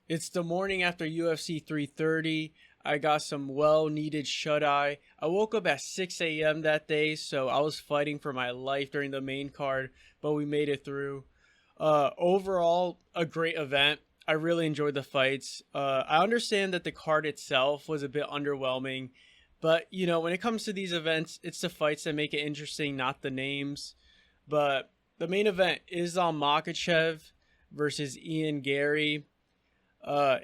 It's the morning after UFC 330. I got some well-needed shut-eye. I woke up at 6 a.m. that day, so I was fighting for my life during the main card, but we made it through. Overall, a great event. I really enjoyed the fights. I understand that the card itself was a bit underwhelming, but when it comes to these events, it's the fights that make it interesting, not the names. But the main event, Islam Makhachev versus Ian Garry.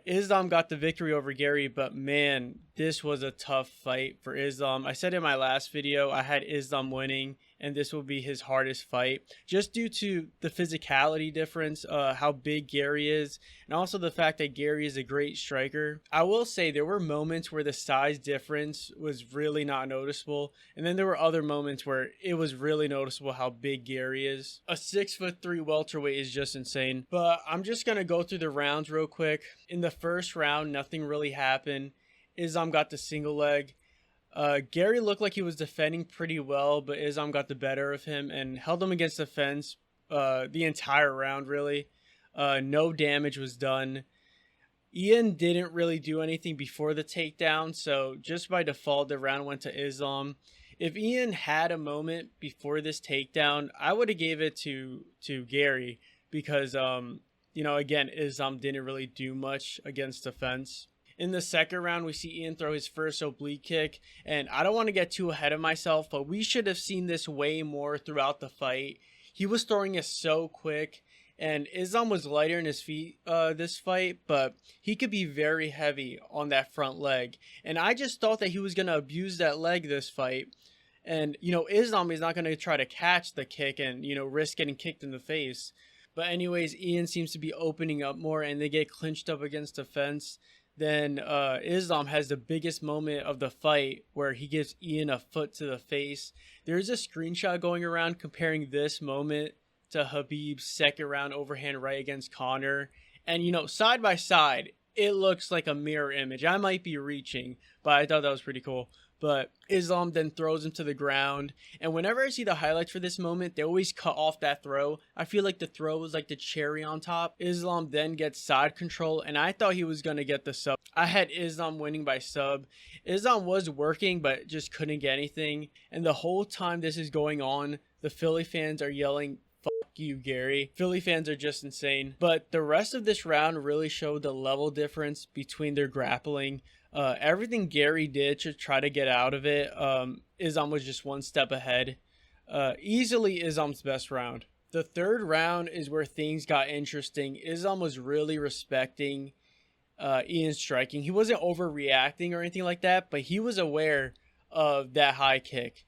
Islam got the victory over Garry, but man, this was a tough fight for Islam. I said in my last video, I had Islam winning, and this will be his hardest fight, just due to the physicality difference, how big Garry is, and also the fact that Garry is a great striker. I will say there were moments where the size difference was really not noticeable, and then there were other moments where it was really noticeable how big Garry is. A 6'3" welterweight is just insane. But I'm just gonna go through the rounds real quick. In the first round, nothing really happened. Islam got the single leg. Garry looked like he was defending pretty well, but Islam got the better of him and held him against the fence the entire round, really. No damage was done. Ian didn't really do anything before the takedown, so just by default, the round went to Islam. If Ian had a moment before this takedown, I would have gave it to Garry because, again, Islam didn't really do much against the fence. In the second round, we see Ian throw his first oblique kick, and I don't want to get too ahead of myself, but we should have seen this way more throughout the fight. He was throwing it so quick, and Islam was lighter in his feet this fight, but he could be very heavy on that front leg. And I just thought that he was going to abuse that leg this fight. And, Islam is not going to try to catch the kick and, risk getting kicked in the face. But anyways, Ian seems to be opening up more, and they get clinched up against the fence. Then Islam has the biggest moment of the fight where he gives Ian a foot to the face. There's a screenshot going around comparing this moment to Khabib's second round overhand right against Conor. And, side by side, it looks like a mirror image. I might be reaching, but I thought that was pretty cool. But Islam then throws him to the ground. And whenever I see the highlights for this moment, they always cut off that throw. I feel like the throw was like the cherry on top. Islam then gets side control, and I thought he was going to get the sub. I had Islam winning by sub. Islam was working, but just couldn't get anything. And the whole time this is going on, the Philly fans are yelling, "Fuck you, Garry." Philly fans are just insane. But the rest of this round really showed the level difference between their grappling. Everything Garry did to try to get out of it, Islam was just one step ahead. Easily Islam's best round. The third round is where things got interesting. Islam was really respecting Ian's striking. He wasn't overreacting or anything like that, but he was aware of that high kick.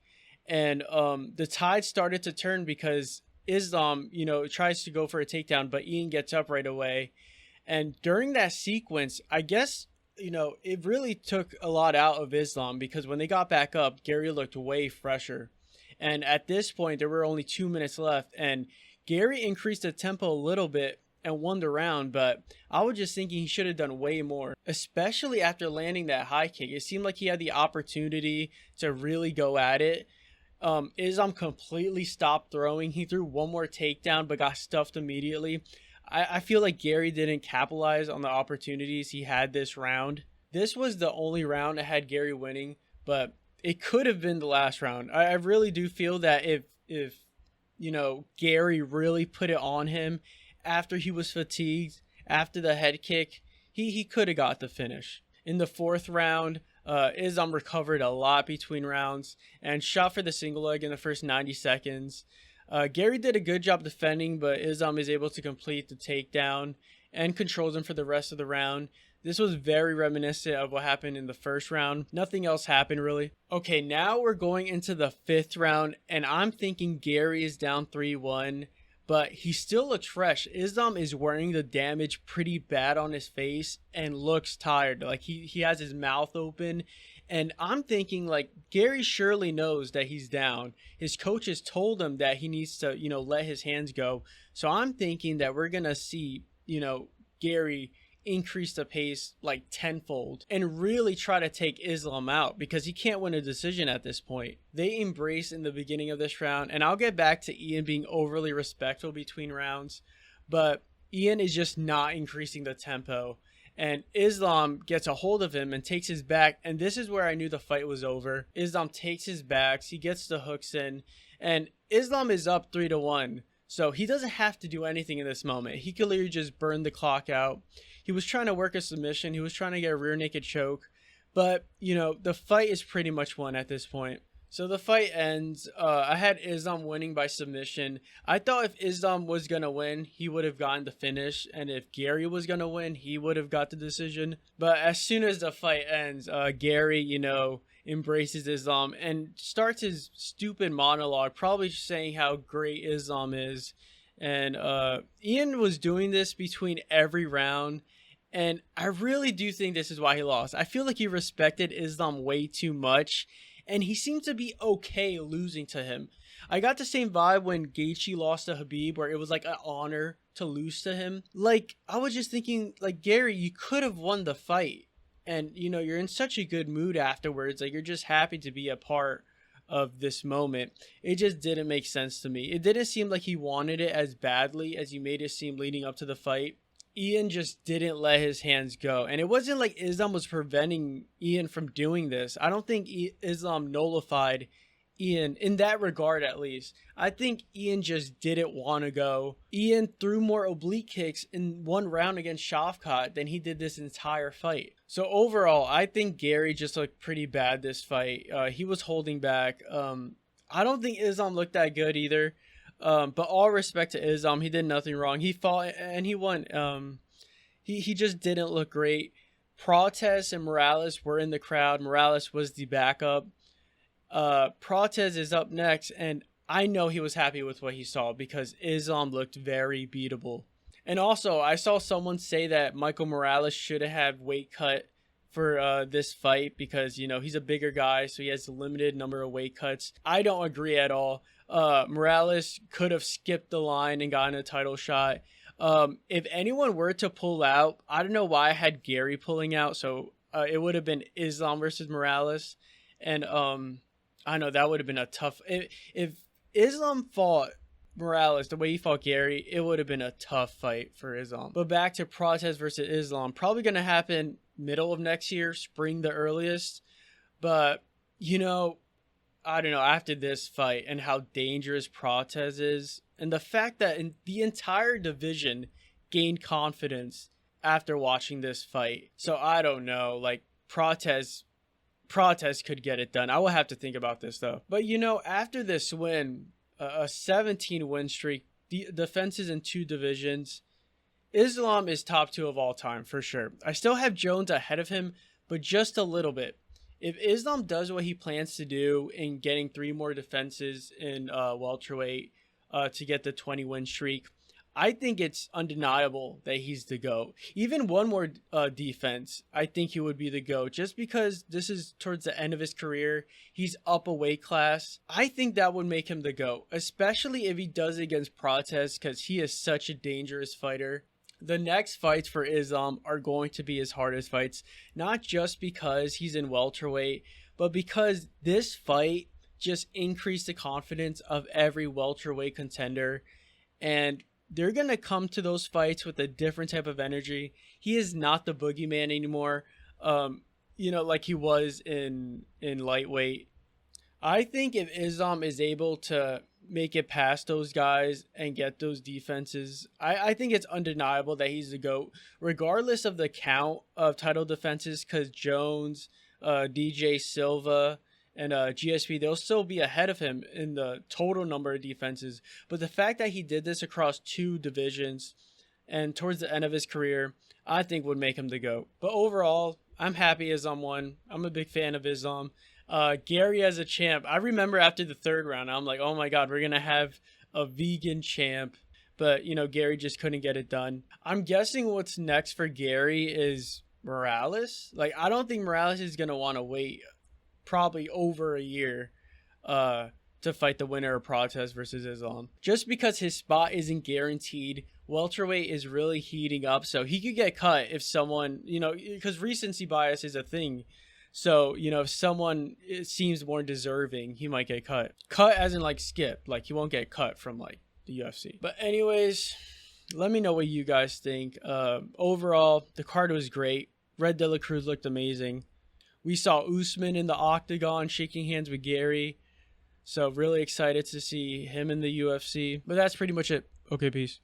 And the tide started to turn because Islam, tries to go for a takedown, but Ian gets up right away. And during that sequence, I guess, it really took a lot out of Islam because when they got back up, Garry looked way fresher. And at this point, there were only 2 minutes left, and Garry increased the tempo a little bit and won the round, but I was just thinking he should have done way more, especially after landing that high kick. It seemed like he had the opportunity to really go at it. Islam completely stopped throwing. He threw one more takedown, but got stuffed immediately. I feel like Garry didn't capitalize on the opportunities he had this round. This was the only round that had Garry winning, but it could have been the last round. I really do feel that if Garry really put it on him after he was fatigued, after the head kick, he could have got the finish. In the fourth round, Islam recovered a lot between rounds and shot for the single leg in the first 90 seconds. Garry did a good job defending, but Islam is able to complete the takedown and controls him for the rest of the round. This was very reminiscent of what happened in the first round. Nothing else happened, really. Okay, now we're going into the fifth round, and I'm thinking Garry is down 3-1, but he still looks fresh. Islam is wearing the damage pretty bad on his face and looks tired. Like, he has his mouth open. And I'm thinking, like, Garry surely knows that he's down. His coaches told him that he needs to, let his hands go. So I'm thinking that we're going to see, Garry increase the pace like tenfold and really try to take Islam out because he can't win a decision at this point. They embrace in the beginning of this round, and I'll get back to Ian being overly respectful between rounds, but Ian is just not increasing the tempo. and Islam gets a hold of him and takes his back, and this is where I knew the fight was over. Islam takes his backs, he gets the hooks in, and Islam is up 3-1. So he doesn't have to do anything in this moment. He could literally just burn the clock out. He was trying to work a submission. He was trying to get a rear naked choke. But, the fight is pretty much won at this point. So the fight ends. I had Islam winning by submission. I thought if Islam was going to win, he would have gotten the finish. And if Garry was going to win, he would have got the decision. But as soon as the fight ends, Garry, embraces Islam and starts his stupid monologue, probably saying how great Islam is. And Ian was doing this between every round. And I really do think this is why he lost. I feel like he respected Islam way too much. And he seemed to be okay losing to him. I got the same vibe when Gaethje lost to Habib, where it was like an honor to lose to him. Like, I was just thinking, like, Garry, you could have won the fight. And, you're in such a good mood afterwards. Like, you're just happy to be a part of this moment. It just didn't make sense to me. It didn't seem like he wanted it as badly as he made it seem leading up to the fight. Ian just didn't let his hands go. And it wasn't like Islam was preventing Ian from doing this. I don't think Islam nullified Ian in that regard, at least. I think Ian just didn't want to go. Ian threw more oblique kicks in one round against Shavkat than he did this entire fight. So overall, I think Garry just looked pretty bad this fight. He was holding back. I don't think Islam looked that good either. But all respect to Islam, he did nothing wrong. He fought and he won. He just didn't look great. Protez and Morales were in the crowd. Morales was the backup. Protez is up next, and I know he was happy with what he saw because Islam looked very beatable. And also, I saw someone say that Michael Morales should have weight cut for this fight because, he's a bigger guy, so he has a limited number of weight cuts. I don't agree at all. Morales could have skipped the line and gotten a title shot. If anyone were to pull out, I don't know why I had Garry pulling out, so it would have been Islam versus Morales. And I know that would have been a tough... If Islam fought Morales the way he fought Garry, it would have been a tough fight for Islam. But back to Protez versus Islam, probably going to happen middle of next year, spring the earliest. But, I don't know, after this fight and how dangerous Protez is, and the fact that the entire division gained confidence after watching this fight. So I don't know, like Protez could get it done. I will have to think about this though. But after this win, a 17 win streak, the defenses in 2 divisions, Islam is top 2 of all time for sure. I still have Jones ahead of him, but just a little bit. If Islam does what he plans to do in getting 3 more defenses in welterweight to get the 20 win streak, I think it's undeniable that he's the GOAT. Even one more defense, I think he would be the GOAT. Just because this is towards the end of his career, he's up a weight class. I think that would make him the GOAT, especially if he does it against Protez because he is such a dangerous fighter. The next fights for Islam are going to be his hardest fights, not just because he's in welterweight, but because this fight just increased the confidence of every welterweight contender. And they're going to come to those fights with a different type of energy. He is not the boogeyman anymore, like he was in lightweight. I think if Islam is able to make it past those guys and get those defenses, I think it's undeniable that he's the GOAT, regardless of the count of title defenses, because Jones, DJ Silva, and GSP, they'll still be ahead of him in the total number of defenses. But the fact that he did this across 2 divisions and towards the end of his career, I think would make him the GOAT. But overall, I'm happy Islam won. I'm a big fan of Islam. Garry as a champ, I remember after the 3rd round, I'm like, oh my God, we're going to have a vegan champ. But, Garry just couldn't get it done. I'm guessing what's next for Garry is Morales. Like, I don't think Morales is going to want to wait probably over a year to fight the winner of Protez versus Islam. Just because his spot isn't guaranteed, welterweight is really heating up, so he could get cut if someone, because recency bias is a thing. So, if someone seems more deserving, he might get cut. Cut as in like skip, like he won't get cut from like the UFC. But anyways, Let me know what you guys think. Overall, the card was great. Red De La Cruz looked amazing. We saw Usman in the octagon shaking hands with Garry. So really excited to see him in the UFC. But that's pretty much it. Okay, peace.